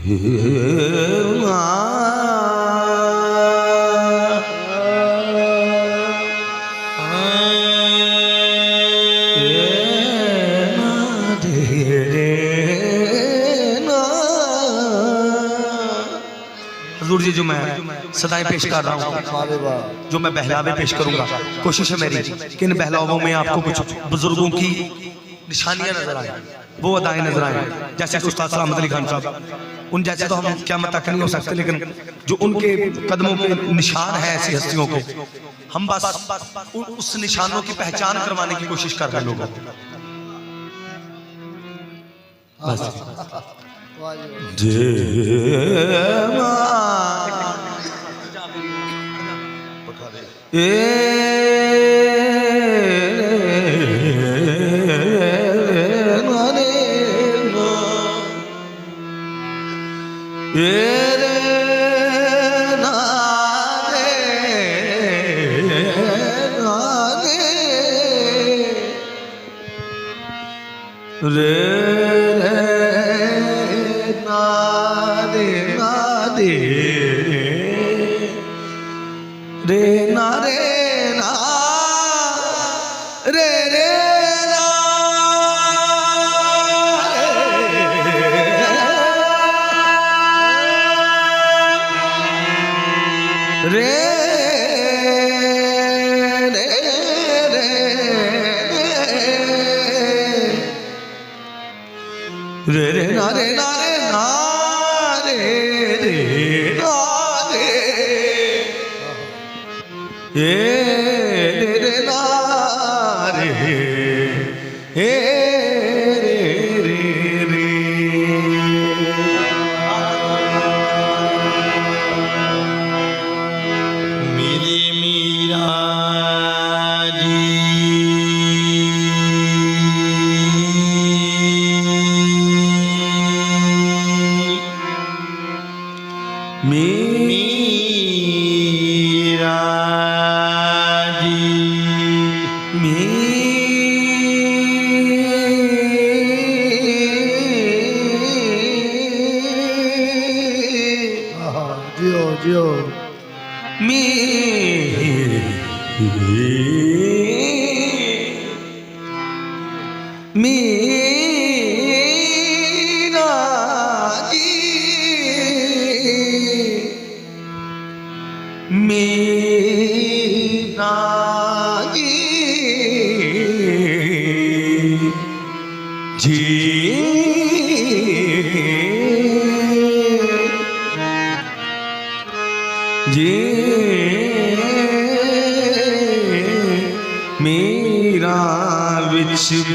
हजूर जी, जो मैं सदाएं पेश कर रहा हूँ, जो मैं बहलावे पेश करूंगा, कोशिश है मेरी कि इन बहलावों में आपको कुछ बुजुर्गों की निशानियां नजर आए, वो अदाएं नजर आए। जैसे कि उस्ताद सलामत अली खान साहब, उन जैसे तो हम क़यामत तक नहीं हो सकते, लेकिन जो उनके कदमों के निशान है ऐसी हस्तियों के, हम बस उस निशानों की पहचान करवाने की कोशिश कर रहे लोगों को।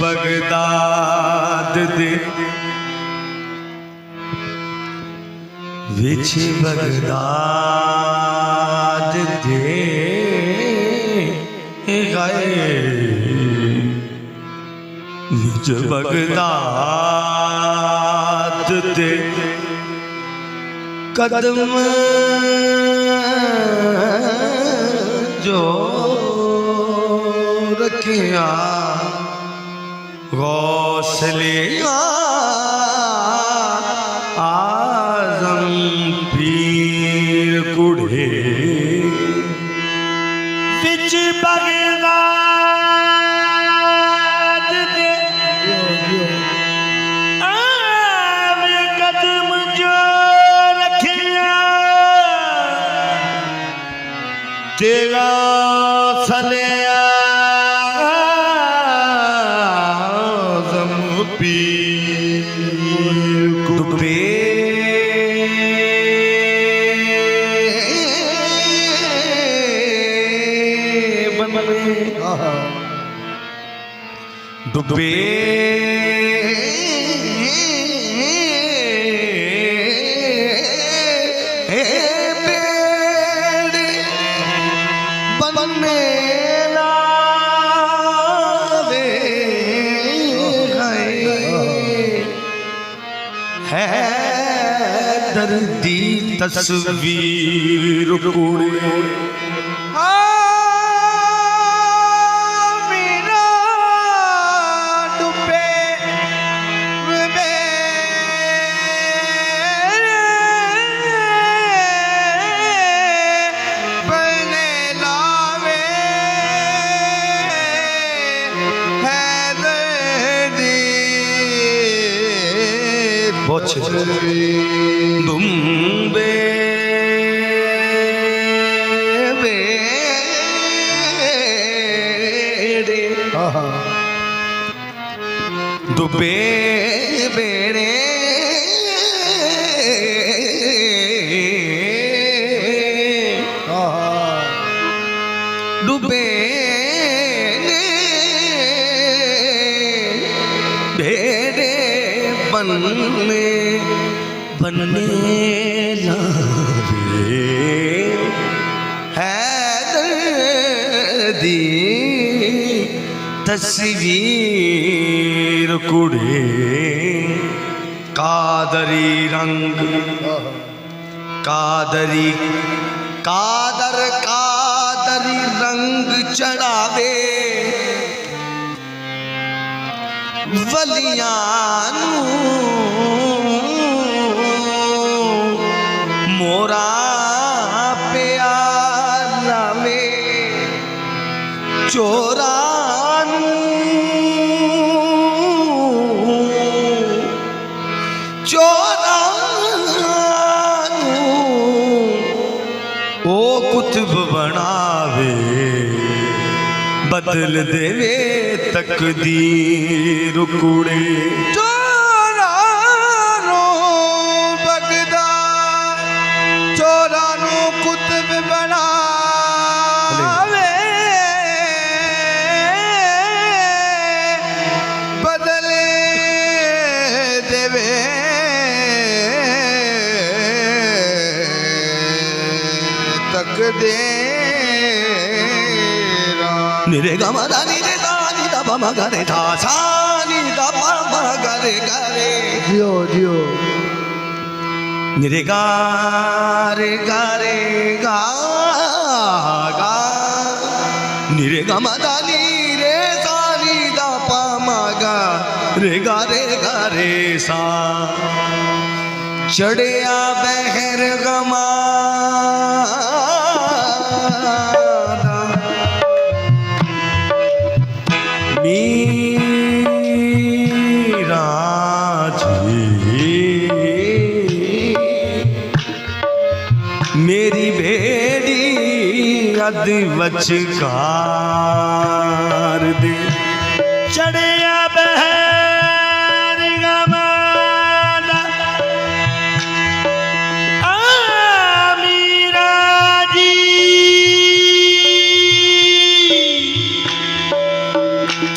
बगदाद दे विच बगदाद दे गए, विच बगदाद दे कदम जो रखिया गौसले आजम पीर कुढ़े विच बगदाद दे आवे कदम जो रखिया तेरा सले डुबे बनने लावे है दर्दी तस्वीर कुड़े दुम्बे बेड़े दुबे बेड़े डूबे बेड़े बनने लावे हैदर दी तस्वीर कुड़े कादरी रंग कादरी कादरी रंग चढ़ावे वलियां मोरा प्यारा वे चोरा ओ कुतुब बनावे बदल देवे तकदीर कुड़े चोरानो बगदा चोरानो कुतुब बनावे बदले देवे निरे गमा दा निरे दा नि दा पा मा गा रे धा सा नि दा पा मा गा रे जियो जियो निरे गा रे गा निरे गमा दा नि रे सा नि दा पा मा गा रे सा चढ़िया बहर गमा मीरा जी मेरी बेड़ी अद वचकार दे चढ़िया बहर गमाना मीरा जी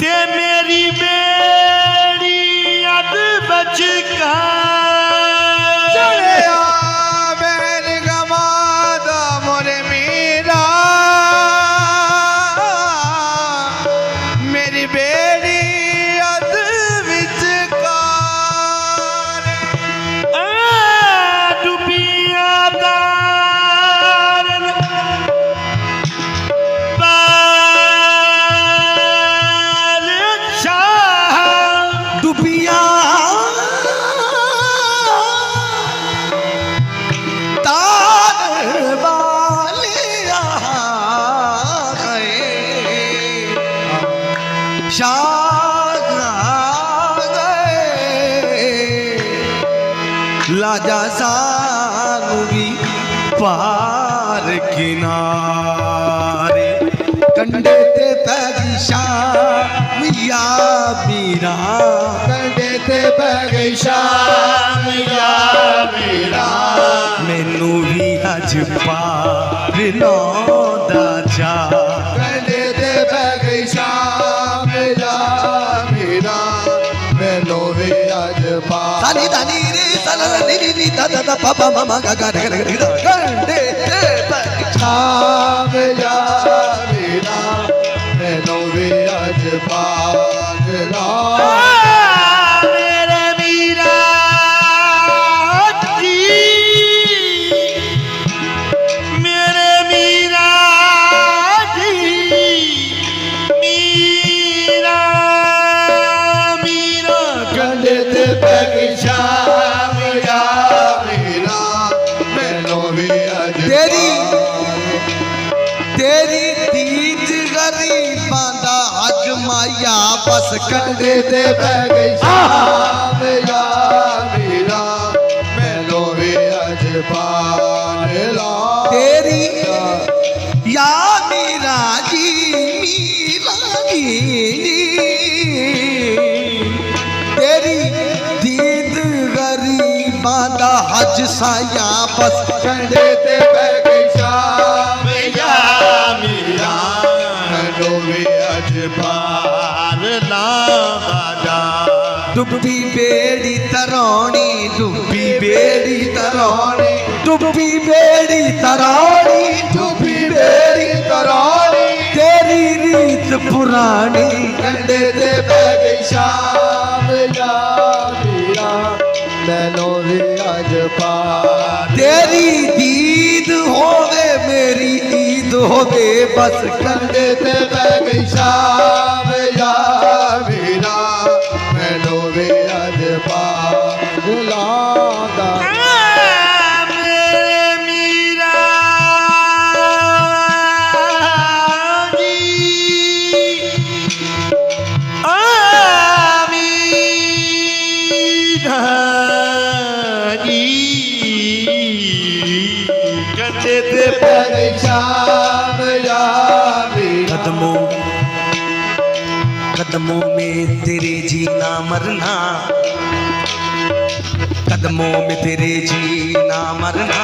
ते मेरी बेड़ी अद वचकार चढ़िया बहर गमादा मोरे मीरा मेरी बेड़ी अद विचकार डुबिया दारन पाल शाह डुबिया तार वालिया गए शाह गए लाजा सानू भी पार किनारे कंडे ते पैगी शाम या मीरा कंडे ते पै गई शाम या मीरा मैनू भी अज पार लौंदा जा कंडे ते पै गई शाम या मीरा मैनू भी अज पा सानी दानी रे साला नी नी नी दा दा दा पापा मामा गा गा गा गा गा कंडे ते पैगी शाम या मीरा मैनू भी अज पार ला मेरे मीरा जी मेरे मीरा जी मीरा मीरा कंडे ते पै गई शाम या मीरा मैनू भी अज तेरी तेरी दीद गरीबां दा हज माया बस कंडे ते पै गई शाम या मीरा अजपाल ला तेरी या मीरा जी तेरी दीद गरीबा दा हज साया बस कंडे ते बह गई शाम या मीरा डोवे अजपाल ला बाजा डुब्बी बेड़ी तरानी डुब्बी बेड़ी तरानी डुब्बी बेड़ी तरानी डूबी बेड़ी तरानी तेरी रीत पुरानी कंडे ते बह गई शाम या मीरा नैनो रे अजपाल तेरी दीद होवे मेरी ईद होवे बस कंडे ते बह गई शाम या मीरा नैनो रे अजपाल लादा शाम या मीरा कदमों कदमों में तेरे जीना मरना कदमों में तेरे जीना मरना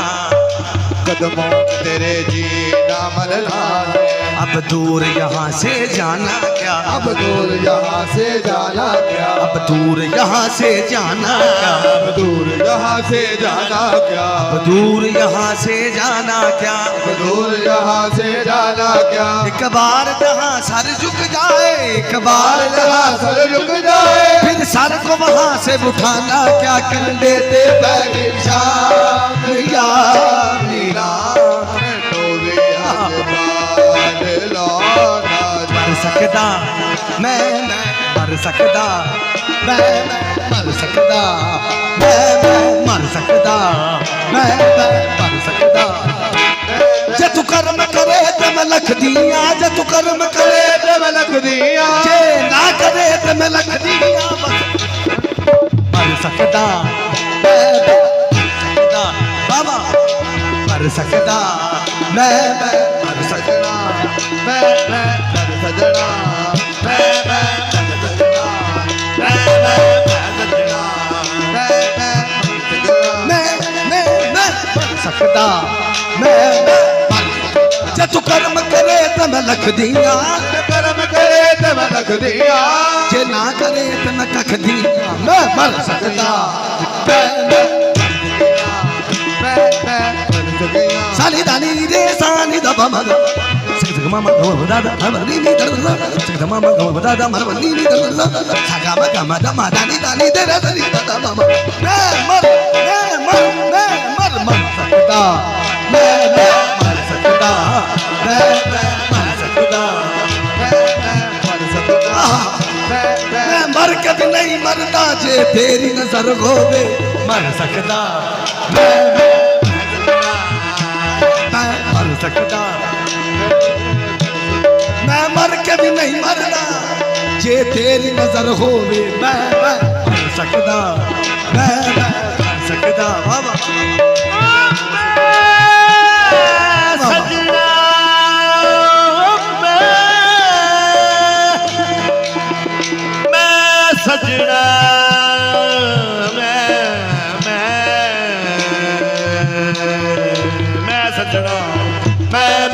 कदमों तेरे जीना मरना है अब दूर यहाँ से जाना क्या अब दूर यहाँ से जाना क्या अब दूर यहाँ से जाना क्या अब दूर यहाँ से जाना क्या अब दूर यहाँ से जाना क्या अब दूर यहाँ से जाना क्या एक बार जहाँ सर झुक जाए एक बार जहाँ सर झुक जाए फिर सर को वहाँ से उठाना क्या कंधे ते बैठी शाम या मीरा डोवे अजपाल लौटा मर सकदा मैं मर सकदा मैं मर सकदा मैं मर सकदा मैं मर सकदा जे तू कर्म करे ते मैं लख दिया जे तू कर्म करे ते मैं लख दिया जे ना करे ते मैं लख दिया बस मर सकदा मैं मर सकदा बाबा मर सकदा मैं मर सकदा मैं कर सजना मैं कर सजना मैं कर सजना मैं जे तू कर्म करे तो मैं लख दिया कर्म करे ते मैं लख दिया जे ना करे तो मैं कख दिया मैं मर सकदा मैं कर सकिया साली दानी रे सानी दबा मग सगद मामा गो दादा हमनी नी दरला सगद मामा गो दादा हमनी नी दरला सगा मगा मदा दानी दानी दे रे दरी दादा मामा मैं मर सकदा मैं मर सकदा मैं मर सकदा मैं मर के भी नहीं मरदा जे तेरी नजर होवे मर सकदा मैं मर सकदा मैं मर के भी नहीं मरदा जे तेरी नजर होवे मैं मर सकदा मैं मर सकदा बाबा सजना मैं सजना सजना मैं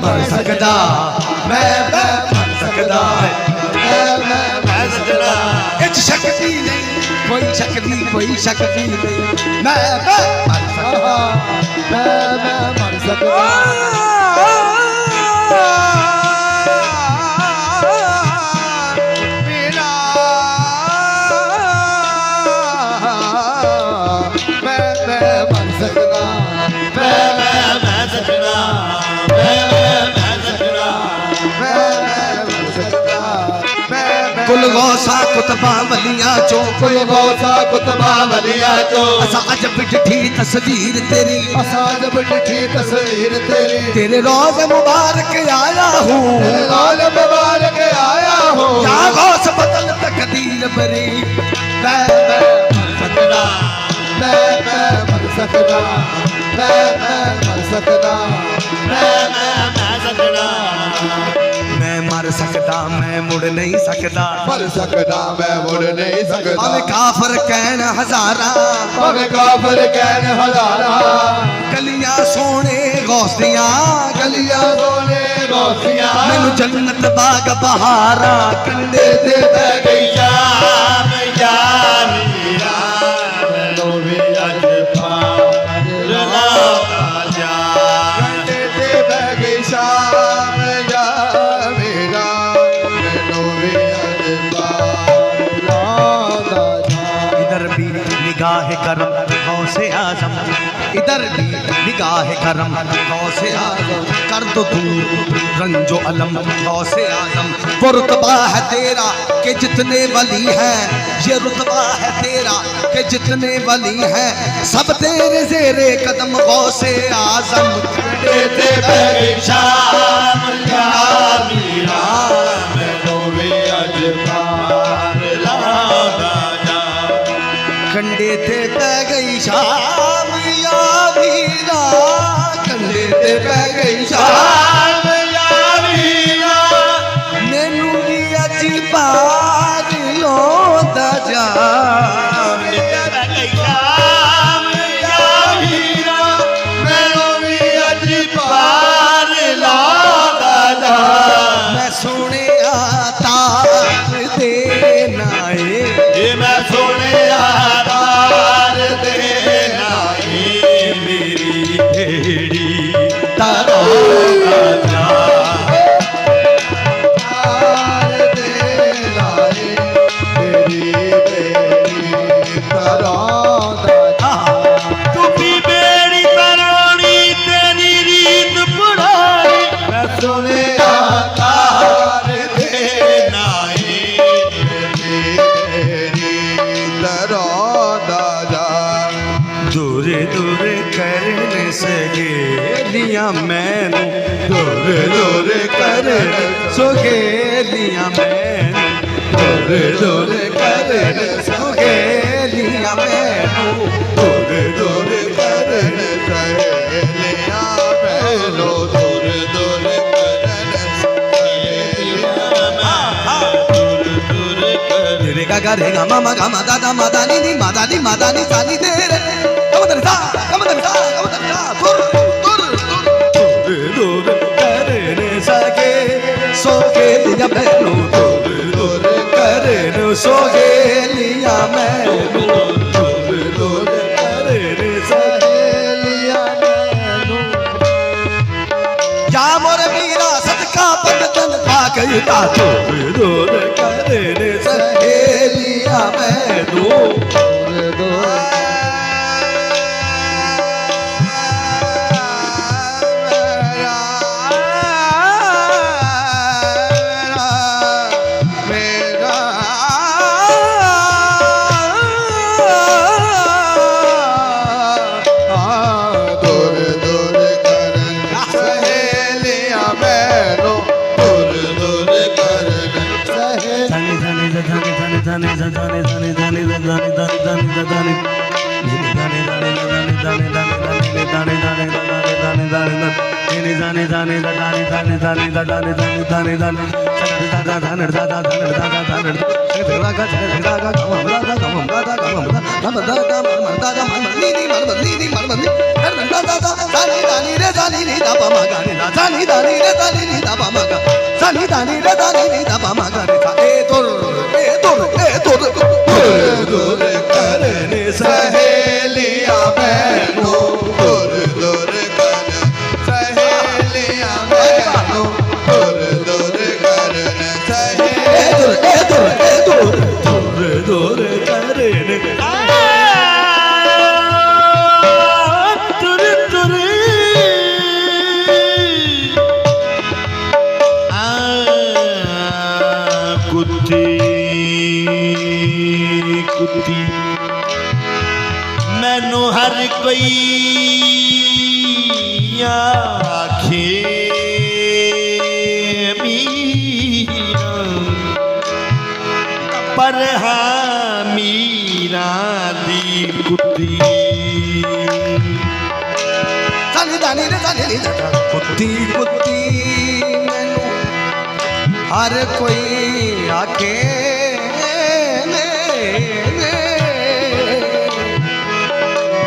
मर सकदा मैं मर सकदा मैं सजना इच शक भी नहीं कोई शक भी नहीं मैं मर सकदा मैं मर सकता कुल गौसा कुतबा वलिया चो कुल गौसा कुतबा वलिया चो असा अजब डिठी तस्वीर तेरी असा जब डिठी तस्वीर तेरी तेरे रोज मुबारक आया हूँ लाल मुबारक आया हूँ या गौस बदल तकदीर बरी मैं मर सकदा मर सकदा मैं मर सकदा मैं सकदा मैं मर सकदा मैं मुड़ नहीं सकदा मर सकदा मैं मुड़ नहीं सकदा भावे काफर कहन हजारा भावे काफर कहन हजारा गलियां सोने गौस दियां गलियां सोने गौसियां मैनू जन्नत बाग बहारा कंडे दे ते गई शाम या मीरा मैनू भी अज पार लादा जा कंडे ते बह गई शाम या मीरा मैनू भी अज पार लादा जा इधर भी निगाह करम गौसे आजम इधर भी निगाह करम गौसे आजम कर दो दूर रंजो अलम गौसे आजम वो रुतबा है तेरा कि जितने वली हैं ये रुतबा है तेरा कि जितने वली हैं सब तेरे जेरे कदम गौसे आजम कंडे ते बह गई शाम या मीरा मैनू भी अज पार लादा जा कंडे ते पै गई शाम या वीरा कंडे ते पै गई शाम या मीरा मैनू भी अज पार लौंदा जा मैं सोने तार देना मेरी भेड़ी तारा दूर दूर करने सगेलियां मैनू दूर दूर कर सगेलियां मैनू दूर दूर कर सगेलियां मैनू दूर दूर कर रे गा गा रे गा मा गा मा दा दा नी नी मा दा नी सा नी दे रे कमदन सा तुर तुर दूर दूर करने सगे सोगेलियां मैनू दूर दूर करने सगेलियां मैनू दूर दूर करने सहेलियां मैनू या मोर मीरा सदका बंदन पाक ता दूर दूर करने सहेलियां मैनू सहेलियां मैनू दूर दूर कर सहेलियां मैनू दूर दूर कर दूर दूर करने कुत्ती मैनू हर कोई आखे मीरा पर हाँ मीरा दी कुत्ती कुत्ती कुत्ती मैनू हर कोई आके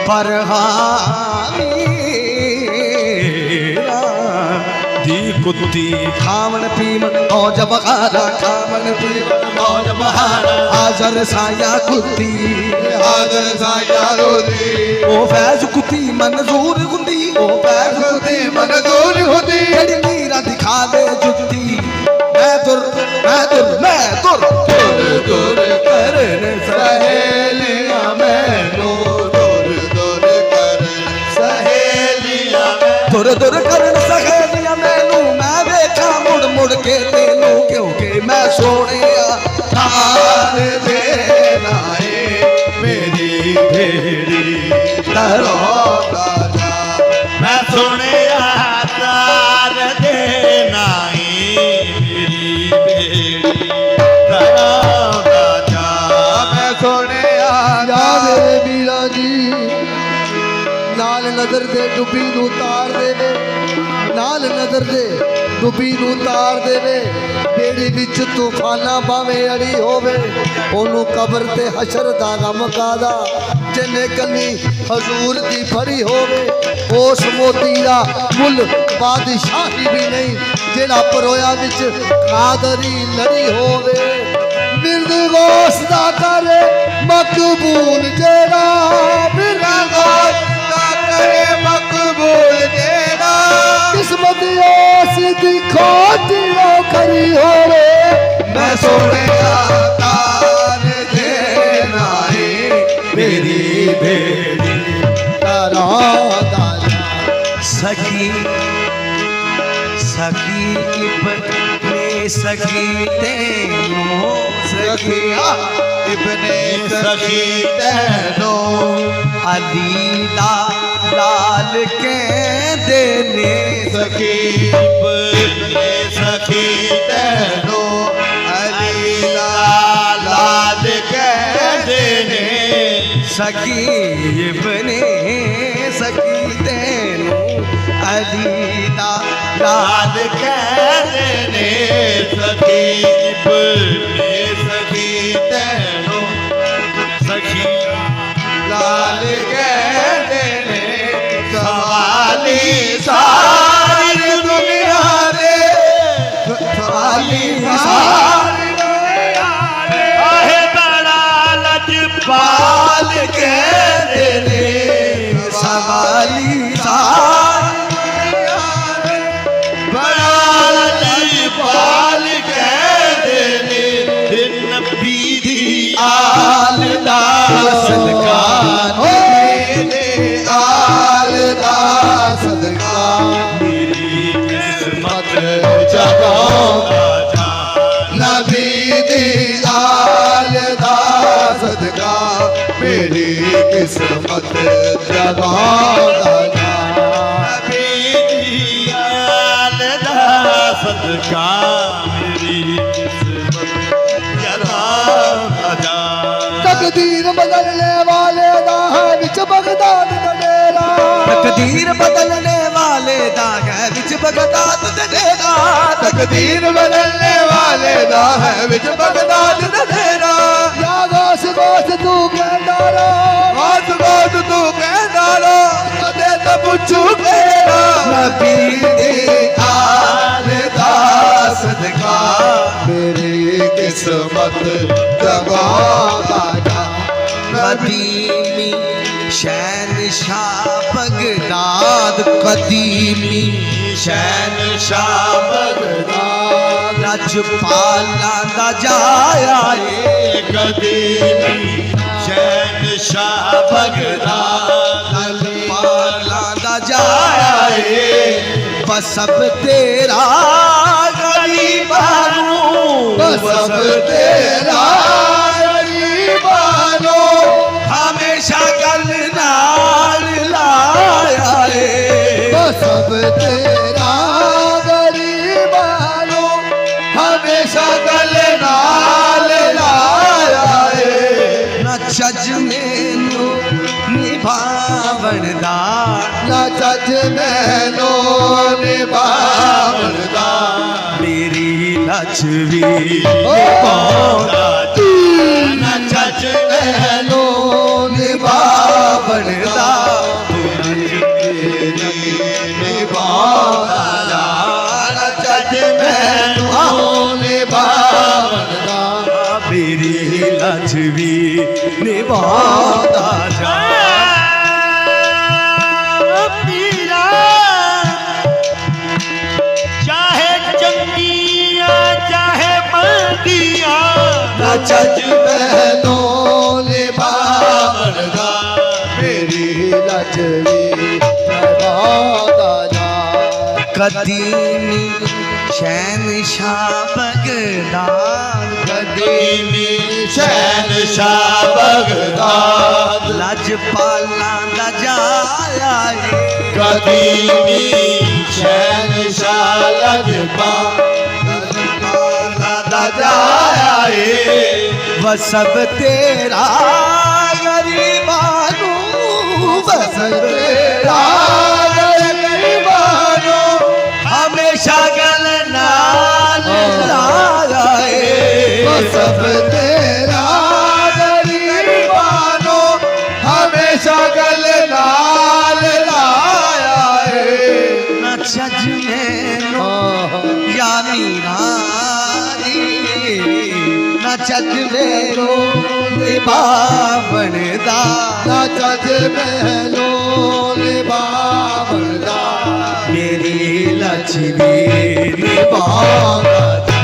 पर दी कुत्ती खावन पीवन मौज बहारा खावन पीवन मौज बहारा हाजर साया कुत्ती हाजर साया रोदी ओ फैज कुत्ती मंजूर हुंदी ओ फैज कुत्ती मंजूर हुंदी जेड़ी मीरा दिखा दे जुत्ती मैं दुर दूर दूर करन सहेलियां मैनू दूर दूर करन सहेलियां दुर दुर करन सहेलियां मैनू मैं वेखा मुड़ मुड़ के तेनू क्योंकि मैं सोनिया तार दे नाए मेरी भेड़ी तरौदा जा मैं सुने तार दे नाई मेरी बेड़ी तरौदा जा मैं सुने जा मेरे मीरा जी नाल नजर दे डुबी नू तार देवे नाल नजर दे डुबी नू तार देवे बेड़ी विच तूफाना भावे अड़ी होवे ओनू कब्र ते हशर दा गम कादा जिन्ने कली हजूर दी फड़ी होवे उस मोती दा मुल बादशाही भी नहीं जेड़ा परोया विच कादरी लड़ी होवे मिर्द गोश दा करे मकबूल जेड़ा मिर्द गोश दा करे मकबूल जेड़ा किस्मत ओस दी खोटियो करी होवे मैं सोने तार दे नाए मेरी भेड़ी तारा दादा सखी सखी इब्ने सखी तेनू सखिया इब्ने सखी तैनो अली दा लाल के देने सखी इब्ने सखी तैनो अली लाल कहते ने सखी इब्ने सखी तेनू अली दा लाल लाल कहते ने सखी इब्ने सखी तैनो सखी लाल कहते ने सवाली सारी दुनिया रे सवाली सारी दुनिया रे आहे बड़ा लजपाल कहते ने सवाली सारी बड़ा लजपाल कहते ने नबी दी आल दा सदका आल दा सदका मेरी किस्मत जगाओ जा नबी दी आल दा सदका मेरी किस्मत जगाओ दादा सदका मेरी किस्मत जरा जा तकदीर बदलने वाले दा है विच बगदाद दा डेरा तकदीर बदलने वाले दा है विच बगदाद दा डेरा तकदीर बदलने वाले दा है विच बगदाद दा डेरा या गोश गोश तू कहंदा रो बात बात तू कहंदा रो कदे तो पुछू तेरा नबी दे आल दा सदका मेरी किस्मत जगाओ दादा कदीमी शहनशाह बगदाद कदीमी शहनशाह बगदाद रजपालां दा जाया ए कदीमी शहनशाह बगदाद रजपालां दा जाया ए बसब तेरा गरीबानू सब तेरा गरीबानो हमेशा गल नाल लाया ए सब तेरा गरीबानो हमेशा गल नाल लाया है न जज मैनू निभावनदा ना चज मैनो निभावनदा मेरी लक्ष्मी निभावनदा ना चज मैनो निभावनदा निभावनदा ना चज मैनो निभावनदा मेरी लक्ष्मी निभाता जा पीरा चाहे चंगिया चाहे बंदिया ना चज मैनो निभावनदा मेरी लक्ष्मी निभावनदा कदीमी शहनशाह बगदाद कदीमी शहनशाह बगदाद लजपाला लजाया है कदीमी शहनशाह लजपाला वह सब तेरा गरीबानू बस तेरा गरीबानू हमेशा गल नाल लाया है सब तेरा गरीबानो हमेशा गल नाल लाया है न चज मैनो या मीरानी न चज मैनो निभावनदा ना चज महलो निभावनदा मेरी लक्ष्मी निभावनदा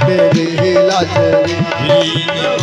मेरी लक्ष्मी मेरी लक्ष्मी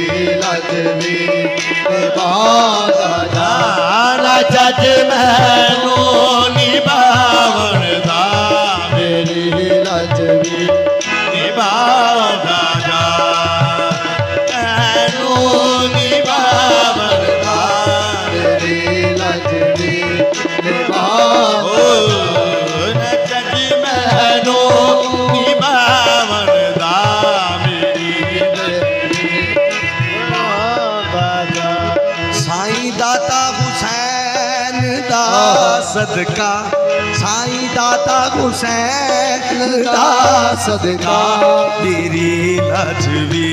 मेरी लक्ष्मी चज मैनो निभावनदा मेरी लक्ष्मी निभावनदा मैनो निभावनदा मेरी लक्ष्मी ओ न चज मैनो निभावनदा मेरी साईं दाता हुसैन दा सदका साईं दाता हुसैन दा सदका मेरी लक्ष्मी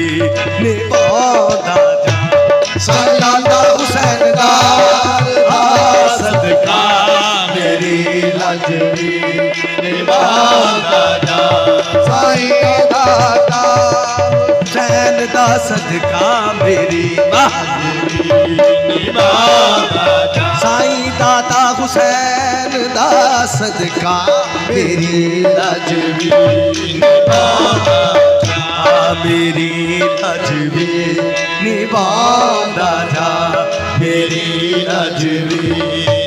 निभावनदा जा साईं दाता हुसैन दा सदका मेरी लक्ष्मी निभावनदा साईं दाता हुसैन दा सदका मेरी साईं दाता हुसैन दा सदका मेरी लक्ष्मी मेरी लक्ष्मी निभावनदा जा मेरी लक्ष्मी